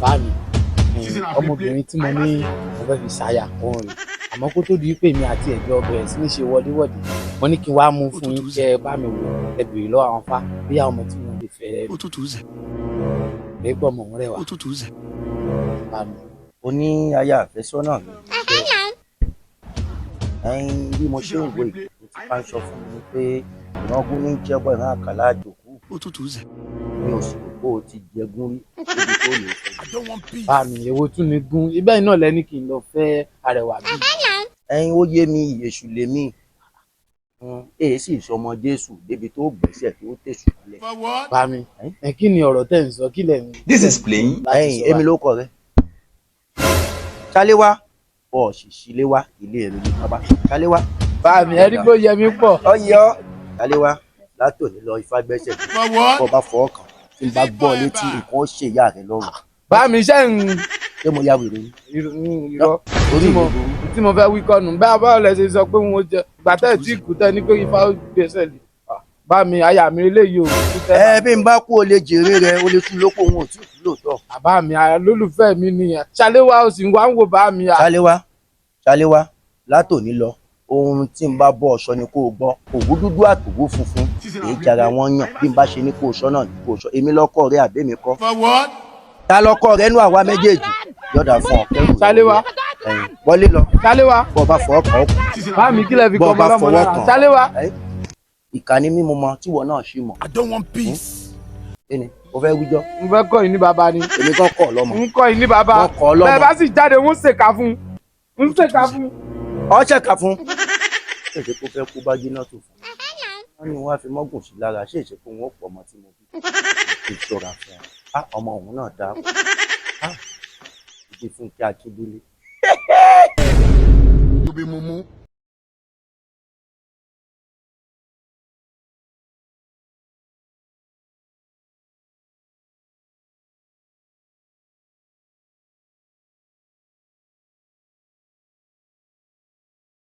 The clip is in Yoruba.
bá mi ọmọbìnrin tí mo ní mo fẹ́ fi ṣàyà kan rè àmọ́ kó tó di pé mi àti ẹ̀jọ́ bẹ̀rẹ̀ sí ní ṣe wọléwọ̀de mo ní kí n wá mú fún yín kẹ́ ẹ bá mi wò ẹ bèrè lọ́wọ́ àwọn fá bí àwọn ọmọ tí wọ́n lè fẹ́ rẹ̀ lè gbọ́ ọmọ wọn rẹ̀ wá. bá mi. o ní aya àfẹ́sọ́nà mi. bí mo ṣe ń wo ìlú tí bá ń sọ fún mi pé ìrangún ní jẹ́bọ̀ ìran àkàlà àjòkú mi ò sì rò pé o ti jẹgún rí níbi tó lè fẹ́. bá mi èwo tún ni gún ibẹ̀ náà lẹ́ni kí n lọ fẹ́ arẹwà bí. ó yé mi èṣù lèmi èyí sì sọmọ Jésù débi tó gbẹ̀sẹ̀ tó tẹ̀sù lẹ̀. bá mi kí ni ọ̀rọ̀ tẹ̀ ń sọ kí lẹ̀ ń. This is plain. èmi ló kọ rẹ. Ṣaléwá ọ̀sì síléwá ilé ẹ̀rọ ní bàbá Ṣaléwá. bá mi ẹni kó yẹ mí pọ̀. ọyọ Ṣaléwá látòní lọ ifá gbẹ́sẹ̀ bọ́ bá fọ́ ọkàn tí n bá gbọ́ létí nǹkan ó ṣe ìyá rẹ lọ́rùn. bá mi ṣe ń. ṣé mo ya wèrè ni. irọ́ tí mo fẹ́ wí kọ́nu bá a bá ọ̀lẹ́ ṣe sọ pé wọ́n jẹ gbàtẹ́ tí kù tẹ́ ní pé ifá gbèsè lè bá mi aya mi eléyìí ò kú tẹ́. bí n bá kú o lè jèrè rẹ o lè tún lóko òun ò tí kú lóòótọ́. bàbá mi lólùfẹ́ mi nìyẹn Ṣaléwá o sì ń wá ń wò bá mi. Ṣaléwá látòní lọ ohun tí n bá bọ́ ọ̀ṣọ́ ni kó o gbọ́ òwú dúdú àtòwú funfun èyí jara wọn yàn bí n bá ṣe ní kó o ṣọ́ náà ní kó o ṣọ́ èmi lọ́kọ rẹ àbẹ́mi kọ́. ta lọ́kọ rẹ nú àwa méjèèjì yọ̀dà fún ọ. Ṣaléwá wọlé lọ. Ṣaléwá bọ́ bá fọ́ ọkàn ọkàn. bá mi kílẹ̀ fi kọ́ ọmọ lọ́mọ náà Ṣaléwá. ìkànnì mímu mọ tíwọ náà ṣì mọ. I don't want peace. ẹni o fẹ́ wíjọ́. n fẹ́ kọ́ ìní bàbá ni. èmi kan kọ́ lọ́mọ. n kọ́ ìní bàbá. bẹ́ẹ̀ bá sì jáde ń ṣèkà fún un. ọ ṣèkà fún. ṣé èsì kó fẹ́ kú bá jiná tó fún un. wọ́n ní wọ́n á fi mọ́gùn sí lára ṣé èsì kó wọ́n pọ̀ ọmọ tí mo bí. kí n ṣọ́ra fún ọ. ọmọ òun náà dáa. ìdí fún kí Akíndélé.